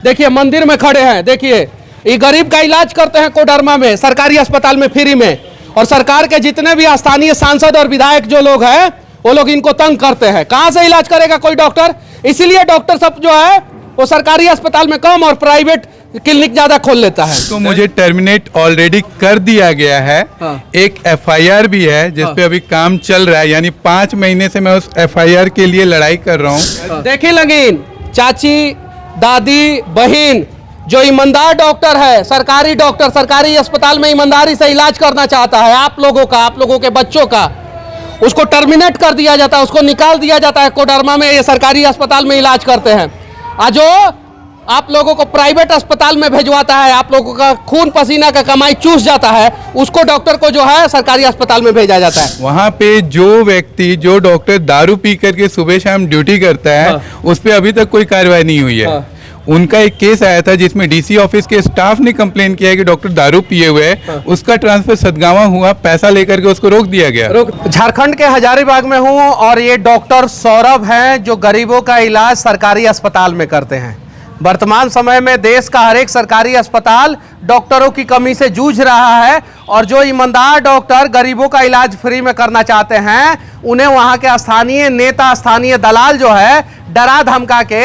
देखिए मंदिर में खड़े हैं, देखिए ये गरीब का इलाज करते हैं कोडरमा में, सरकारी अस्पताल में फ्री में। और सरकार के जितने भी स्थानीय सांसद और विधायक जो लोग हैं वो लोग इनको तंग करते हैं। कहां से इलाज करेगा कोई डॉक्टर? इसीलिए डॉक्टर सब जो है वो सरकारी अस्पताल में कम और प्राइवेट क्लिनिक ज्यादा खोल लेता है। तो मुझे टर्मिनेट ऑलरेडी कर दिया गया है। एक एफआईआर भी है जिसपे अभी काम चल रहा है, यानी 5 महीने से मैं उस एफआईआर के लिए लड़ाई कर रहा हूँ। देखिए लगीन चाची, दादी, बहन जो ईमानदार डॉक्टर है, सरकारी डॉक्टर सरकारी अस्पताल में ईमानदारी से इलाज करना चाहता है, आप लोगों के बच्चों का, उसको टर्मिनेट कर दिया जाता है, उसको निकाल दिया जाता है। कोडरमा में ये सरकारी अस्पताल में इलाज करते हैं, आज जो आप लोगों को प्राइवेट अस्पताल में भेजवाता है, आप लोगों का खून पसीना का कमाई चूस जाता है, उसको डॉक्टर को जो है सरकारी अस्पताल में भेजा जाता है। वहाँ पे जो डॉक्टर दारू पी करके सुबह शाम ड्यूटी करता है, उस पर अभी तक कोई कार्रवाई नहीं हुई है। उनका एक केस आया था जिसमें डीसी ऑफिस के स्टाफ ने कंप्लेन किया है कि डॉक्टर दारू पिए हुए है। उसका ट्रांसफर सदगावा हुआ, पैसा लेकर के उसको रोक दिया गया। झारखंड के हजारीबाग में हूँ और ये डॉक्टर सौरभ हैं जो गरीबों का इलाज सरकारी अस्पताल में करते हैं। वर्तमान समय में देश का हर एक सरकारी अस्पताल डॉक्टरों की कमी से जूझ रहा है और जो ईमानदार डॉक्टर गरीबों का इलाज फ्री में करना चाहते हैं उन्हें वहाँ के स्थानीय नेता, स्थानीय दलाल जो है डरा धमका के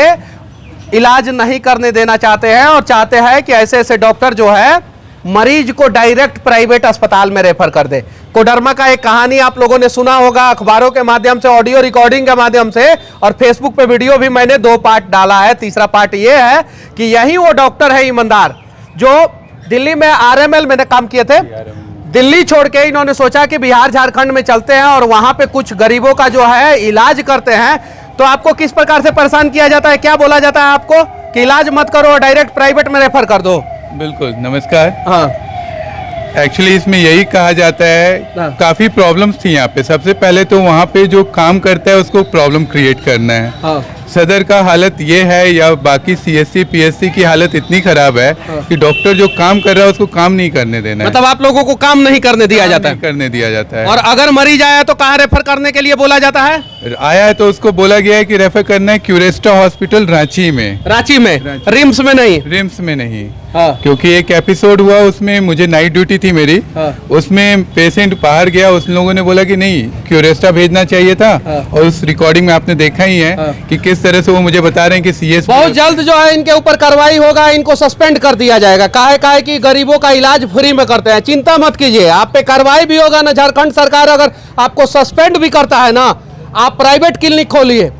इलाज नहीं करने देना चाहते हैं और चाहते हैं कि ऐसे ऐसे डॉक्टर जो है मरीज को डायरेक्ट प्राइवेट अस्पताल में रेफर कर दे। कोडरमा का एक कहानी आप लोगों ने सुना होगा अखबारों के माध्यम से, ऑडियो रिकॉर्डिंग के माध्यम से, और फेसबुक पे वीडियो भी मैंने 2 पार्ट डाला है। तीसरा पार्ट ये है कि यही वो डॉक्टर है ईमानदार जो दिल्ली में आरएमएल में काम किए थे। दिल्ली छोड़ के इन्होंने सोचा कि बिहार झारखंड में चलते हैं और वहां पे कुछ गरीबों का जो है इलाज करते हैं। तो आपको किस प्रकार से परेशान किया जाता है, क्या बोला जाता है आपको कि इलाज मत करो, डायरेक्ट प्राइवेट में रेफर कर दो? बिल्कुल, नमस्कार। हाँ, एक्चुअली इसमें यही कहा जाता है, काफी प्रॉब्लम्स थी यहाँ पे। सबसे पहले तो वहाँ पे जो काम करता है उसको प्रॉब्लम क्रिएट करना है। हाँ। सदर का हालत ये है या बाकी सीएससी पीएससी की हालत इतनी खराब है कि डॉक्टर जो काम कर रहा है उसको काम नहीं करने देना है। मतलब आप लोगों को काम नहीं करने दिया जाता है? करने दिया जाता है। और अगर मरीज आया तो कहाँ रेफर करने के लिए बोला जाता है? आया है तो उसको बोला गया है कि रेफर करना है क्यूरेस्टा हॉस्पिटल रांची में। रांची में? रिम्स में नहीं? रिम्स में नहीं। हाँ। क्योंकि एक एपिसोड हुआ उसमें मुझे नाइट ड्यूटी थी मेरी। हाँ। उसमें पेशेंट बाहर गया, उस लोगों ने बोला कि नहीं क्यूरेस्टा भेजना चाहिए था। हाँ। और उस रिकॉर्डिंग में आपने देखा ही है। हाँ। कि किस तरह से वो मुझे बता रहे हैं कि सीएस बहुत जल्द जो है इनके ऊपर कार्रवाई होगा, इनको सस्पेंड कर दिया जाएगा। काहे कि गरीबों का इलाज फ्री में करते हैं। चिंता मत कीजिए, आप पे कार्रवाई भी होगा ना। झारखंड सरकार अगर आपको सस्पेंड भी करता है ना, आप प्राइवेट क्लिनिक खोलिए,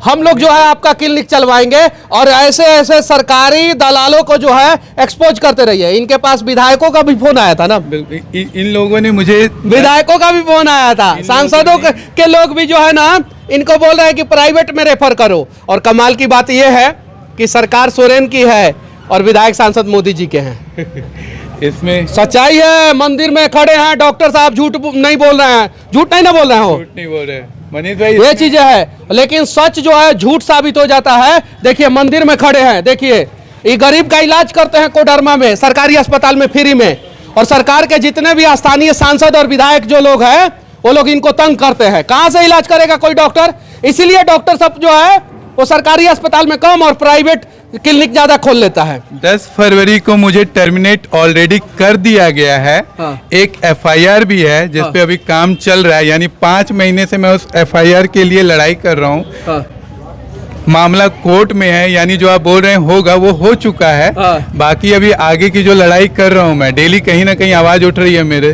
हम लोग जो है आपका क्लिनिक चलवाएंगे। और ऐसे ऐसे सरकारी दलालों को जो है एक्सपोज करते रहिए। इनके पास विधायकों का भी फोन आया था ना, इन लोगों ने मुझे, विधायकों का भी फोन आया था, सांसदों के लोग भी जो है ना इनको बोल रहे हैं कि प्राइवेट में रेफर करो। और कमाल की बात यह है कि सरकार सोरेन की है और विधायक सांसद मोदी जी के हैं। इसमें सच्चाई है, मंदिर में खड़े हैं डॉक्टर साहब, झूठ नहीं बोल रहे हैं, झूठ नहीं ना बोल रहे हो, झूठ नहीं बोल रहे मनीष भाई, ये चीजें है। लेकिन सच जो है झूठ साबित हो जाता है। देखिए मंदिर में खड़े हैं, देखिए ये गरीब का इलाज करते हैं कोडरमा में, सरकारी अस्पताल में फ्री में। और सरकार के जितने भी स्थानीय सांसद और विधायक जो लोग हैं वो लोग इनको तंग करते हैं। कहां से इलाज करेगा कोई डॉक्टर? इसीलिए डॉक्टर सब जो है वो सरकारी अस्पताल में कम और प्राइवेट क्लिनिक ज्यादा खोल लेता है। 10 फरवरी को मुझे टर्मिनेट ऑलरेडी कर दिया गया है। एक एफआईआर भी है जिसपे अभी काम चल रहा है, यानी 5 महीने से मैं उस एफआईआर के लिए लड़ाई कर रहा हूँ। मामला कोर्ट में है, यानी जो आप बोल रहे हैं होगा वो हो चुका है। बाकी अभी आगे की जो लड़ाई कर रहा हूँ मैं, डेली कहीं ना कहीं आवाज उठ रही है मेरे।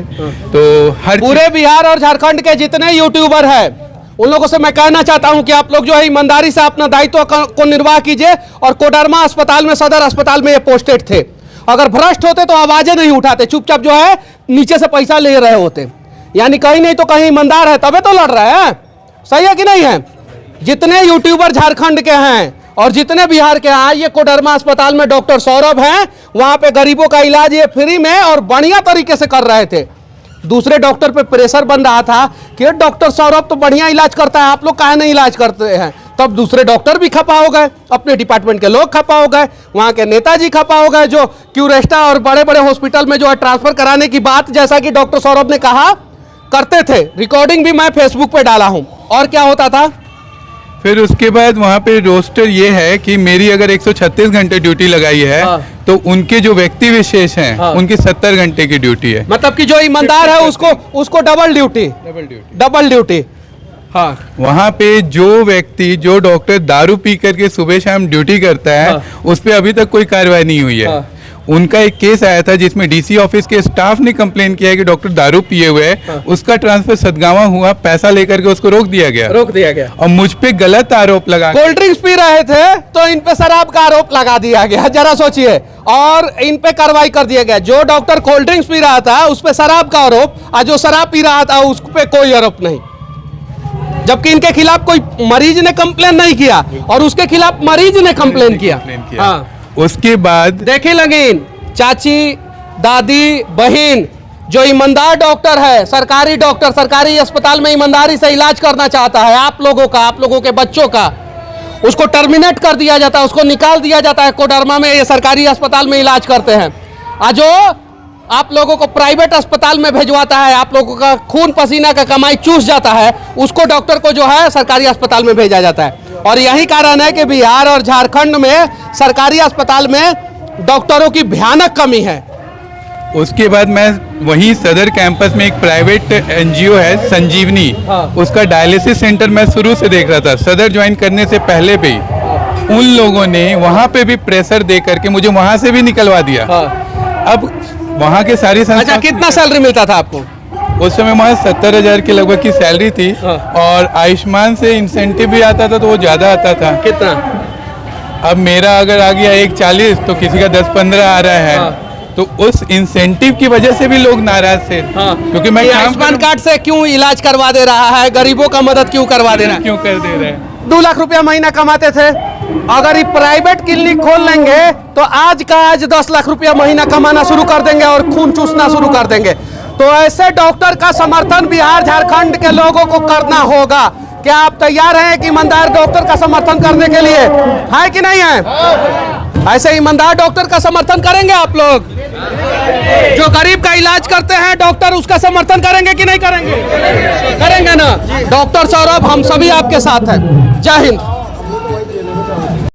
तो हर पूरे बिहार और झारखंड के जितने यूट्यूबर हैं उन लोगों से मैं कहना चाहता हूं कि आप लोग जो है ईमानदारी से अपना दायित्व को निर्वाह कीजिए। और कोडरमा अस्पताल में, सदर अस्पताल में ये पोस्टेड थे, अगर भ्रष्ट होते तो आवाजें नहीं उठाते, चुपचाप जो है नीचे से पैसा ले रहे होते। यानी कहीं नहीं तो कहीं ईमानदार है तबे तो लड़ रहे हैं। सही है कि नहीं है? जितने यूट्यूबर झारखंड के हैं और जितने बिहार के हैं, ये कोडरमा अस्पताल में डॉक्टर सौरभ हैं, वहां पे गरीबों का इलाज ये फ्री में और बढ़िया तरीके से कर रहे थे। दूसरे डॉक्टर पे प्रेशर बन रहा था कि डॉक्टर सौरभ तो बढ़िया इलाज करता है, आप लोग काहे नहीं इलाज करते हैं? तब दूसरे डॉक्टर भी खपा हो गए, अपने डिपार्टमेंट के लोग खपा हो गए, वहां के नेताजी खपा हो गए जो क्यूरेस्टा और बड़े बड़े हॉस्पिटल में जो है ट्रांसफर कराने की बात, जैसा कि डॉक्टर सौरभ ने कहा, करते थे। रिकॉर्डिंग भी मैं फेसबुक पे डाला हूं। और क्या होता था? फिर उसके बाद वहाँ पे रोस्टर ये है कि मेरी अगर 136 घंटे ड्यूटी लगाई है हाँ। तो उनके जो व्यक्ति विशेष हैं हाँ। उनकी 70 घंटे की ड्यूटी है। मतलब कि जो ईमानदार है उसको डबल ड्यूटी। हाँ। वहाँ पे जो व्यक्ति जो डॉक्टर दारू पी करके सुबह शाम ड्यूटी करता है हाँ। उस पर अभी तक कोई कार्रवाई नहीं हुई है। हाँ। उनका एक केस आया था जिसमें डीसी ऑफिस के स्टाफ ने कंप्लेन किया है कि डॉक्टर दारू पिए हुए है। हाँ। उसका ट्रांसफर सदगावा हुआ, पैसा लेकर के उसको रोक दिया गया और मुझ पे गलत आरोप लगा। कोल्ड ड्रिंक्स पी रहे थे तो इन पे शराब का आरोप लगा दिया गया, जरा सोचिए, और इन पे कार्रवाई कर दिया गया। जो डॉक्टर कोल्ड ड्रिंक्स पी रहा था उस पे शराब का आरोप, और जो शराब पी रहा था उस पे कोई आरोप नहीं, जबकि इनके खिलाफ कोई मरीज ने कंप्लेन नहीं किया और उसके खिलाफ मरीज ने कंप्लेन किया। हाँ। उसके बाद देखे लगिन चाची, दादी, बहन, जो ईमानदार डॉक्टर है, सरकारी डॉक्टर, सरकारी अस्पताल में ईमानदारी से इलाज करना चाहता है, आप लोगों के बच्चों का, उसको टर्मिनेट कर दिया जाता है, उसको निकाल दिया जाता है। कोडरमा में ये सरकारी अस्पताल में इलाज करते हैं, और जो आप लोगों को प्राइवेट अस्पताल में भेजवाता है, आप लोगों का खून पसीना का कमाई चूस जाता है, उसको डॉक्टर को जो है सरकारी अस्पताल में भेजा जाता है। और यही कारण है कि बिहार और झारखंड में सरकारी अस्पताल में डॉक्टरों की भयानक कमी है। उसके बाद मैं वहीं सदर कैंपस में एक प्राइवेट एनजीओ है संजीवनी, हाँ। उसका डायलिसिस सेंटर मैं शुरू से देख रहा था। सदर ज्वाइन करने से पहले भी उन लोगों ने वहाँ पे भी प्रेशर दे करके मुझे वहाँ से भी निकलवा दिया। हाँ। अब वहाँ के सारी अच्छा, कितना सैलरी मिलता था आपको? उस समय वहाँ 70,000 के लगभग की सैलरी थी। हाँ। और आयुष्मान से इंसेंटिव भी आता था तो वो ज़्यादा आता था। कितना? अब मेरा अगर आ गया 140 तो किसी का 10-15 आ रहा है। हाँ। तो उस इंसेंटिव की वजह से भी लोग नाराज थे। हाँ। क्योंकि मैं ये काम आयुष्मान कार्ड से क्यों इलाज करवा दे रहा है, गरीबों का मदद क्यों करवा दे रहा है? क्यों कर दे रहे हैं? 2 लाख रुपया महीना कमाते थे, अगर ये प्राइवेट क्लिनिक खोल लेंगे तो आज का आज 10 लाख रुपया महीना कमाना शुरू कर देंगे और खून चूसना शुरू कर देंगे। तो ऐसे डॉक्टर का समर्थन बिहार झारखंड के लोगों को करना होगा। क्या आप तैयार हैं कि ईमानदार डॉक्टर का समर्थन करने के लिए? है कि नहीं है? ऐसे ईमानदार डॉक्टर का समर्थन करेंगे आप लोग? जो गरीब का इलाज करते हैं डॉक्टर, उसका समर्थन करेंगे कि नहीं करेंगे? करेंगे ना? डॉक्टर सौरभ, हम सभी आपके साथ हैं। जय हिंद।